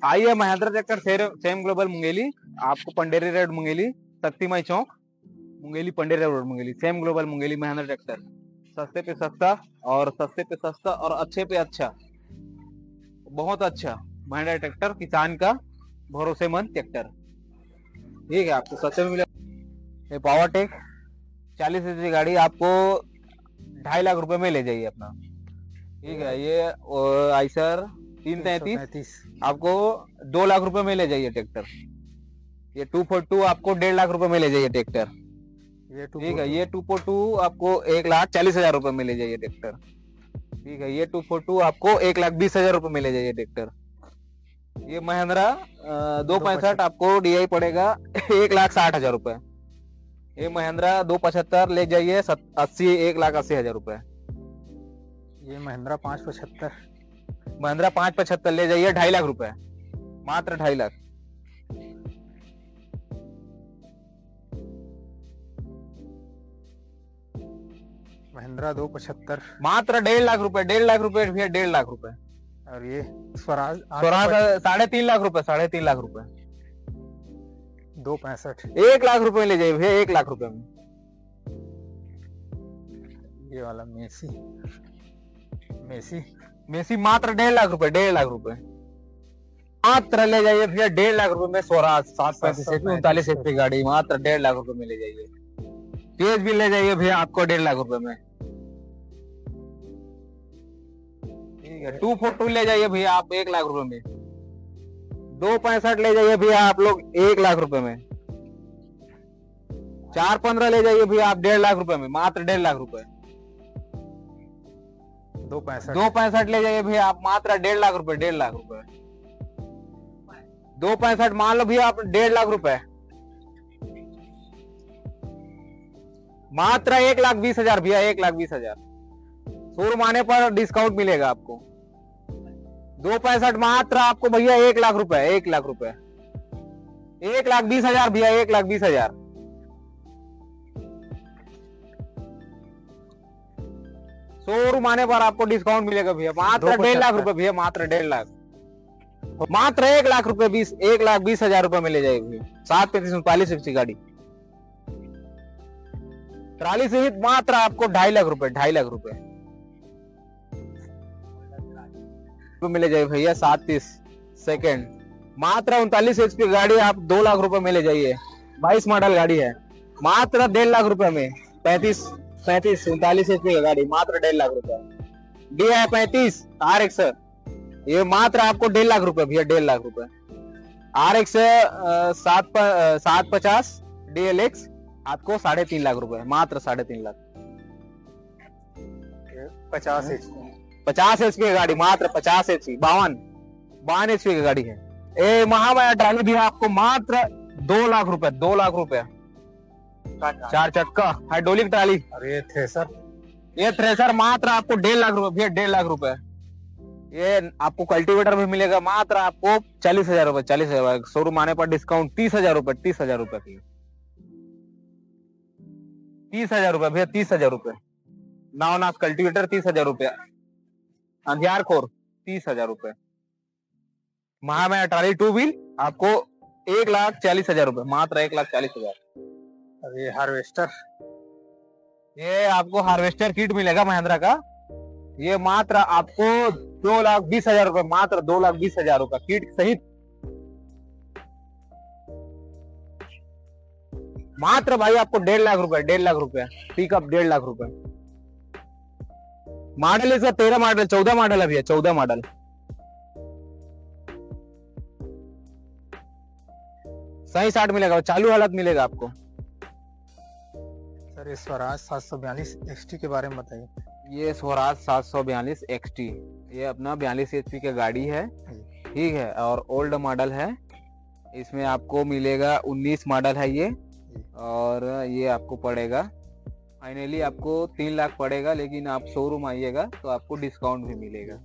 आइए Mahindra tractor Sam Global Mungeli, आपको Panderi road Mungeli, Shaktimay Chowk Mungeli, Panderi road Mungeli, Sam Global Mungeli Mahindra tractor. सस्ते पे सस्ता और अच्छे पे अच्छा, बहुत अच्छा महिंद्रा ट्रैक्टर, किसान का भरोसेमंद ट्रैक्टर। ठीक है, आपको सस्ते में मिलेगा। ये पावरटेक 40 इंच की गाड़ी आपको 2.5 लाख रुपए में ले जाइए अपना। ठीक है, ये आइसर 333 आपको 2 लाख रुपए में ले जाइए ट्रैक्टर। ये 242 आपको 1.5 लाख रुपए में ले जाइए ट्रैक्टर। ठीक है, ये 242 आपको 1,40,000 रुपए में ले जाइए ट्रैक्टर। ठीक है, ये 242 आपको 1,20,000 रुपए में ले जाइए ट्रैक्टर। ये महिंद्रा 265 आपको DI पड़ेगा 1,60,000 रुपए। ये महिंद्रा 275 ले जाइए 1,80,000 रुपए। ये महिंद्रा 575, महिंद्रा 575 ले जाइए 2.5 लाख रुपए, मात्र 2.5 लाख। महिंद्रा 275 मात्र 1.5 लाख रुपए, 1.5 लाख रुपए भैया, 1.5 लाख रुपए। और ये स्वराज 3.5 लाख रुपए, 3.5 लाख रुपए। 265 1 लाख रुपए ले जाइए भैया, 1 लाख रुपए में। ये वाला मेसी मात्र 1.5 लाख रुपए, 1.5 लाख रुपए मात्र ले जाइए भैया, 1.5 लाख रुपए में स्वराज 735 HP गाड़ी मात्र 1.5 लाख रुपए में ले जाइए। तेज भी ले जाइए भैया आपको 1.5 लाख रुपए में। ठीक है, 242 ले जाइए भैया आप 1 लाख रुपए में। 265 ले जाइए भैया आप लोग 1 लाख रुपए में। 415 ले जाइए भैया आप 1.5 लाख रुपए में, मात्र 1.5 लाख रुपए। 265 ले जाइए भैया आप मात्र 1.5 लाख रुपए, 1.5 लाख रुपए। 265 मान लो भैया आप 1.5 लाख रुपए, मात्र 1,20,000 भैया, 1,20,000। शोरूम आने पर डिस्काउंट मिलेगा आपको। 265 मात्र आपको भैया 1 लाख रुपए, 1 लाख रुपए, 1,20,000 भैया, 1,20,000। शोरूम आने पर आपको डिस्काउंट मिलेगा भैया, मात्र 1.5 लाख रुपए भैया, मात्र 1.5 लाख, मात्र 1 लाख रुपए 1,20,000 रुपए में ले जाएगी भैया। 735 इंच की गाड़ी, ट्राली सहित मात्र आपको 2.5 लाख रुपए, 2.5 लाख रुपए मिले जाए भैया। 37 सेकेंड, मात्र 39 HP गाड़ी आप 2 लाख रुपए में ले जाइए। 22 मॉडल गाड़ी है, मात्र 1.5 लाख रुपए में। 39 HP का गाड़ी मात्र 1.5 लाख रुपए। DI 35 RX, ये मात्र आपको 1.5 लाख रुपए भैया, 1.5 लाख रुपए। RX 750 DLX आपको 3.5 लाख रुपए, मात्र 3.5 लाख। 50 HP की गाड़ी मात्र 50 HP, 52 HP की गाड़ी है। ए महामाया ट्राली भी आपको मात्र 2 लाख रुपए, 2 लाख रुपए। 4 चक्का हाइड्रोलिक ट्राली। और ये थ्रेसर मात्र आपको 1.5 लाख रुपए भैया, 1.5 लाख रुपए। ये आपको कल्टीवेटर भी मिलेगा मात्र आपको 40,000 रुपए, 40,000। शोरूम आने पर डिस्काउंट 30,000 रुपए, 30,000 रुपए की, 30,000 रुपए भैया, 30,000 रुपए। नवनाथ कल्टीवेटर 30,000 रुपए। अंधियार खोर 30,000 रुपए। महामाया ट्राली 2 व्हील आपको 1,40,000 रुपए, मात्र 1,40,000। और ये हार्वेस्टर, ये आपको हार्वेस्टर किट मिलेगा महिंद्रा का, ये मात्र आपको 2,20,000 रुपए, मात्र 2,20,000 रुपए किट सहित। मात्र भाई आपको 1.5 लाख रुपए, 1.5 लाख रुपए पिकअप, 1.5 लाख रुपए। मॉडल इसका 13 मॉडल, 14 मॉडल है भैया, 14 मॉडल। सही 60 मिलेगा, चालू हालत मिलेगा आपको। सर ये स्वराज 742 XT के बारे में बताइए। ये स्वराज 742 XT, ये अपना 42 HP की गाड़ी है। ठीक है, और ओल्ड मॉडल है। इसमें आपको मिलेगा 19 मॉडल है ये, और ये आपको पड़ेगा फाइनली आपको 3 लाख पड़ेगा, लेकिन आप शोरूम आइएगा तो आपको डिस्काउंट भी मिलेगा।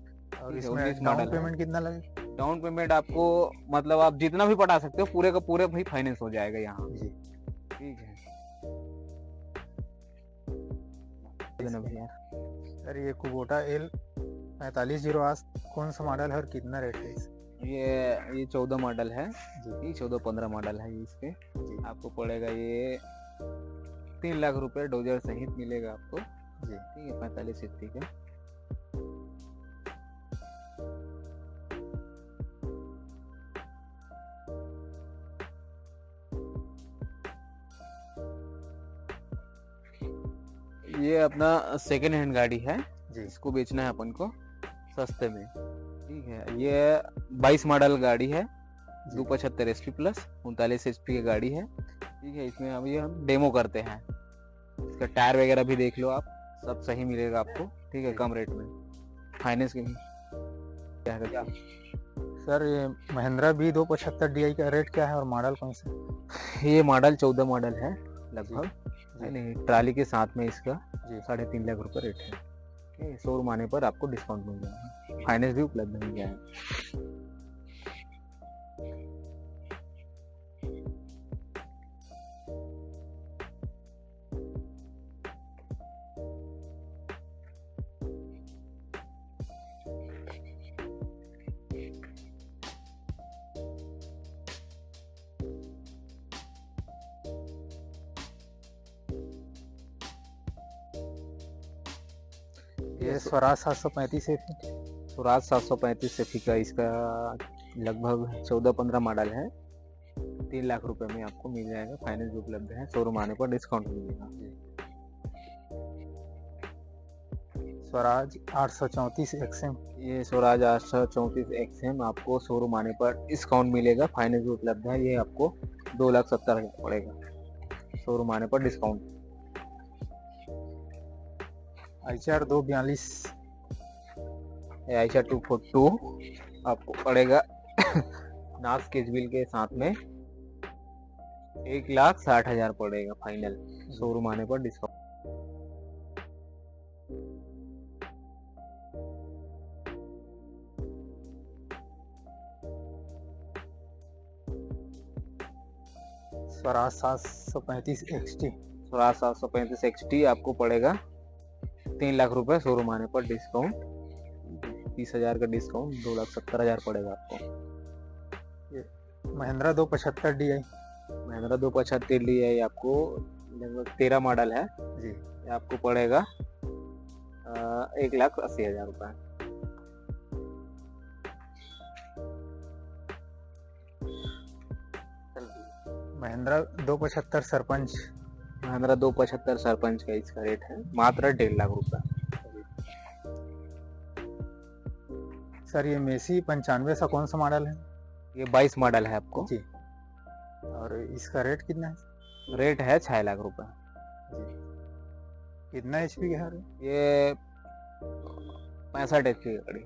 और इसमें डाउन पेमेंट कितना लगेगा? डाउन पेमेंट आपको मतलब आप जितना भी पटा सकते हो पूरे का पूरे भाई फाइनेंस हो जाएगा यहाँ। ठीक है भैया। सर ये कुबोटा L 4508 कौन सा मॉडल है और कितना रेट है? ये 14 मॉडल है जी ये 14-15 मॉडल है ये इसके। जी आपको पड़ेगा ये 3 लाख रुपए डोजर सहित मिलेगा आपको। जी। ठीक है 45 एचपी का। ये अपना सेकेंड हैंड गाड़ी है, जी इसको बेचना है अपन को सस्ते में। ठीक है ये 22 मॉडल गाड़ी है, जी 275 एचपी प्लस 39 एचपी की गाड़ी है। ठीक है इसमें अभी हम डेमो करते हैं, इसका टायर वगैरह भी देख लो आप, सब सही मिलेगा आपको। ठीक है कम रेट में फाइनेंस के क्या है क्या। सर, ये महिंद्रा V275 DI का रेट क्या है और मॉडल कौन सा? ये मॉडल 14 मॉडल है लगभग, जी। है नहीं ट्राली के साथ में इसका जी 3.5 लाख रुपए रेट है। ठीक है शोरूम आने पर आपको डिस्काउंट मिल जाएगा, फाइनेंस भी उपलब्ध मिल जाएगा। ये स्वराज 735 है। स्वराज 735 एफी का इसका लगभग 14-15 मॉडल है, 3 लाख रुपए में आपको मिल जाएगा, फाइनेंस भी उपलब्ध है, शोरूम आने पर डिस्काउंट मिलेगा। स्वराज 834 XM। ये स्वराज 834 XM आपको शोरूम आने पर डिस्काउंट मिलेगा, फाइनेंस भी उपलब्ध है, ये आपको 2,70,000 पड़ेगा, शोरूम आने पर डिस्काउंट। ICR 242। आयशा 242 आपको पड़ेगा नाक्स केजविल के साथ में 1,60,000 पड़ेगा फाइनल, शोरूम आने पर discount. Swaraj 735 XT। Swaraj 735 XT आपको पड़ेगा 3 लाख रुपए, शोरूम आने पर डिस्काउंट 30,000 का डिस्काउंट 2,70,000 पड़ेगा आपको। महिंद्रा 275 DI। महिंद्रा 275 DI आपको लगभग 13 मॉडल है जी ये आपको पड़ेगा 1,80,000 रुपए। महिंद्रा 275 सरपंच। महिंद्रा 275 सरपंच का इसका रेट है मात्र 1.5 लाख रुपए। सर, ये मेसी 95 सा कौन सा मॉडल है? ये 22 मॉडल है आपको जी। और इसका रेट कितना है? रेट है 6 लाख रुपए। जी। कितना HP का है? ये 65 एचपी की गाड़ी।